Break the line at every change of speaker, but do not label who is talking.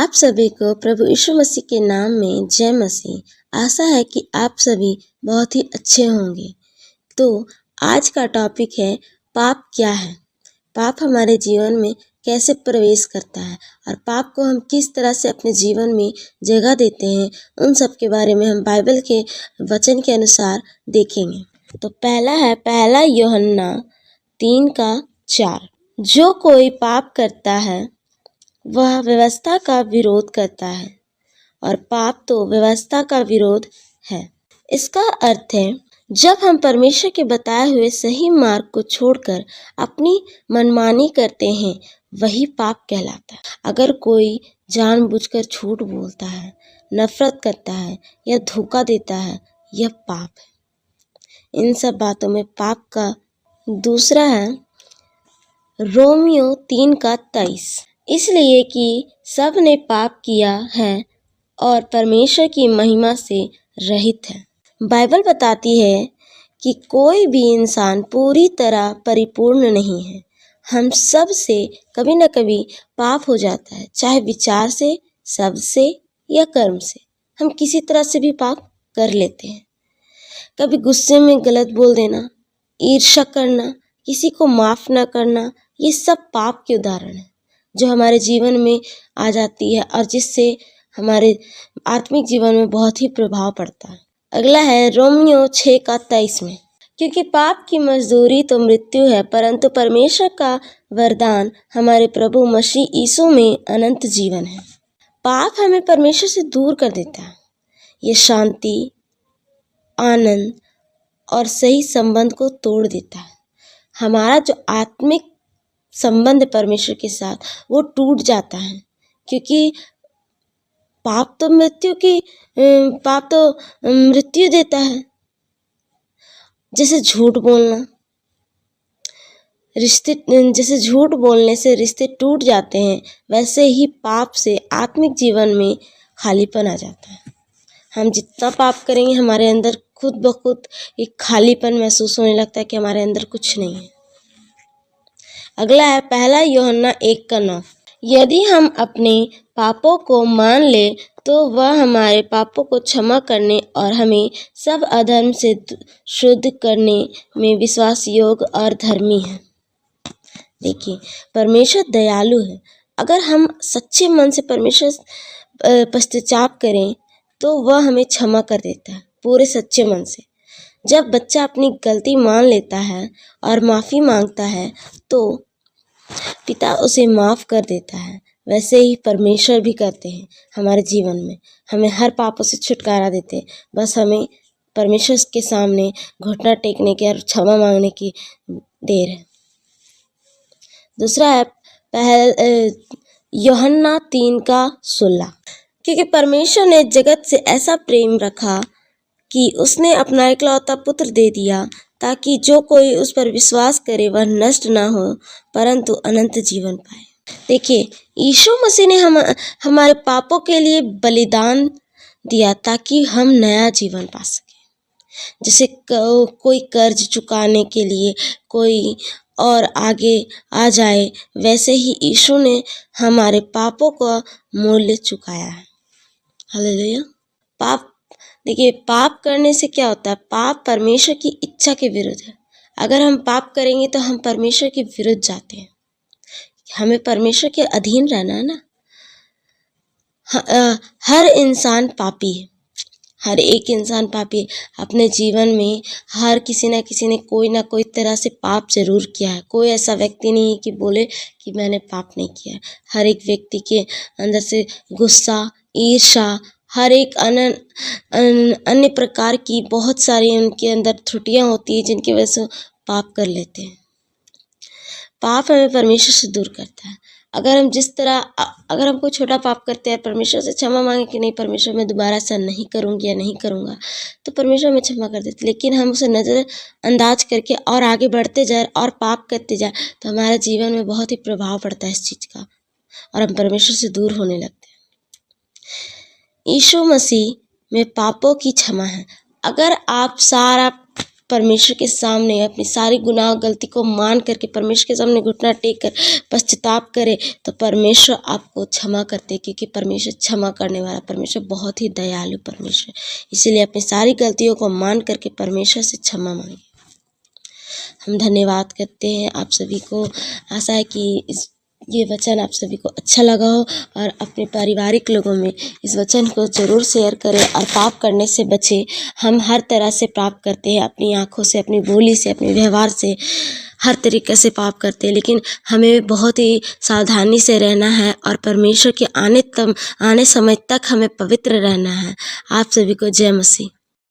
आप सभी को प्रभु यीशु मसीह के नाम में जय मसीह। आशा है कि आप सभी बहुत ही अच्छे होंगे। तो आज का टॉपिक है पाप क्या है, पाप हमारे जीवन में कैसे प्रवेश करता है और पाप को हम किस तरह से अपने जीवन में जगह देते हैं, उन सब के बारे में हम बाइबल के वचन के अनुसार देखेंगे। तो पहला यूहन्ना 3:4, जो कोई पाप करता है वह व्यवस्था का विरोध करता है और पाप तो व्यवस्था का विरोध है। इसका अर्थ है, जब हम परमेश्वर के बताए हुए सही मार्ग को छोड़कर अपनी मनमानी करते हैं वही पाप कहलाता है। अगर कोई जानबूझकर झूठ बोलता है, नफरत करता है या धोखा देता है, यह पाप है। इन सब बातों में पाप का दूसरा है रोमियो 3:23, इसलिए कि सब ने पाप किया है और परमेश्वर की महिमा से रहित है। बाइबल बताती है कि कोई भी इंसान पूरी तरह परिपूर्ण नहीं है। हम सब से कभी न कभी पाप हो जाता है, चाहे विचार से, शब्द से या कर्म से। हम किसी तरह से भी पाप कर लेते हैं। कभी गुस्से में गलत बोल देना, ईर्ष्या करना, किसी को माफ़ न करना, ये सब पाप के उदाहरण हैं जो हमारे जीवन में आ जाती है और जिससे हमारे आत्मिक जीवन में बहुत ही प्रभाव पड़ता है। अगला है रोमियो 6:23 में, क्योंकि पाप की मजदूरी तो मृत्यु है, परंतु परमेश्वर का वरदान हमारे प्रभु मसीह यीशु में अनंत जीवन है। पाप हमें परमेश्वर से दूर कर देता है। ये शांति, आनंद और सही संबंध को तोड़ देता है। हमारा जो आत्मिक संबंध परमेश्वर के साथ वो टूट जाता है, क्योंकि पाप तो मृत्यु देता है। जैसे झूठ बोलने से रिश्ते टूट जाते हैं, वैसे ही पाप से आत्मिक जीवन में खालीपन आ जाता है। हम जितना पाप करेंगे हमारे अंदर खुद ब खुद एक खालीपन महसूस होने लगता है कि हमारे अंदर कुछ नहीं है। अगला है पहला यूहन्ना 1:9, यदि हम अपने पापों को मान ले तो वह हमारे पापों को क्षमा करने और हमें सब अधर्म से शुद्ध करने में विश्वास योग्य और धर्मी है। देखिए, परमेश्वर दयालु है। अगर हम सच्चे मन से परमेश्वर पश्चाताप करें तो वह हमें क्षमा कर देता है पूरे सच्चे मन से। जब बच्चा अपनी गलती मान लेता है और माफ़ी मांगता है तो पिता उसे माफ़ कर देता है। वैसे ही परमेश्वर भी करते हैं हमारे जीवन में, हमें हर पापों से छुटकारा देते हैं। बस हमें परमेश्वर के सामने घुटना टेकने की और क्षमा मांगने की देर है। दूसरा है यूहन्ना 3:16, क्योंकि परमेश्वर ने जगत से ऐसा प्रेम रखा कि उसने अपना इकलौता पुत्र दे दिया, ताकि जो कोई उस पर विश्वास करे वह नष्ट न हो परंतु अनंत जीवन पाए। देखिए, यीशु मसीह ने हमारे पापों के लिए बलिदान दिया ताकि हम नया जीवन पा सकें। जैसे कोई कर्ज चुकाने के लिए कोई और आगे आ जाए, वैसे ही यीशु ने हमारे पापों का मूल्य चुकाया है। हालेलुया। देखिए, पाप करने से क्या होता है? पाप परमेश्वर की इच्छा के विरुद्ध है। अगर हम पाप करेंगे तो हम परमेश्वर के विरुद्ध जाते हैं। हमें परमेश्वर के अधीन रहना है ना। हर इंसान पापी है, हर एक इंसान पापी है। अपने जीवन में हर किसी न किसी ने कोई ना कोई तरह से पाप जरूर किया है। कोई ऐसा व्यक्ति नहीं है कि बोले कि मैंने पाप नहीं किया है। हर एक व्यक्ति के अंदर से गुस्सा, ईर्ष्या, हर एक अन्य प्रकार की बहुत सारी उनके अंदर त्रुटियां होती है जिनकी वजह से पाप कर लेते हैं। पाप हमें परमेश्वर से दूर करता है। अगर हम कोई छोटा पाप करते हैं, परमेश्वर से क्षमा मांगे कि नहीं परमेश्वर मैं दोबारा ऐसा नहीं करूँगी या नहीं करूँगा, तो परमेश्वर हमें क्षमा कर देते। लेकिन हम उसे नज़रअंदाज करके और आगे बढ़ते जाए और पाप करते जाए तो हमारे जीवन में बहुत ही प्रभाव पड़ता है इस चीज़ का और हम परमेश्वर से दूर होने लगते हैं। यीशु मसीह में पापों की क्षमा है। अगर आप सारा परमेश्वर के सामने अपनी सारी गुनाह गलती को मान करके परमेश्वर के सामने घुटना टेक कर पश्चाताप करे तो परमेश्वर आपको क्षमा करते, क्योंकि परमेश्वर क्षमा करने वाला परमेश्वर बहुत ही दयालु परमेश्वर। इसीलिए अपनी सारी गलतियों को मान करके परमेश्वर से क्षमा मांगे। हम धन्यवाद करते हैं आप सभी को। आशा है कि ये वचन आप सभी को अच्छा लगा हो और अपने पारिवारिक लोगों में इस वचन को ज़रूर शेयर करें और पाप करने से बचें। हम हर तरह से पाप करते हैं, अपनी आँखों से, अपनी बोली से, अपने व्यवहार से, हर तरीके से पाप करते हैं, लेकिन हमें बहुत ही सावधानी से रहना है और परमेश्वर के आने समय तक हमें पवित्र रहना है। आप सभी को जय मसीह।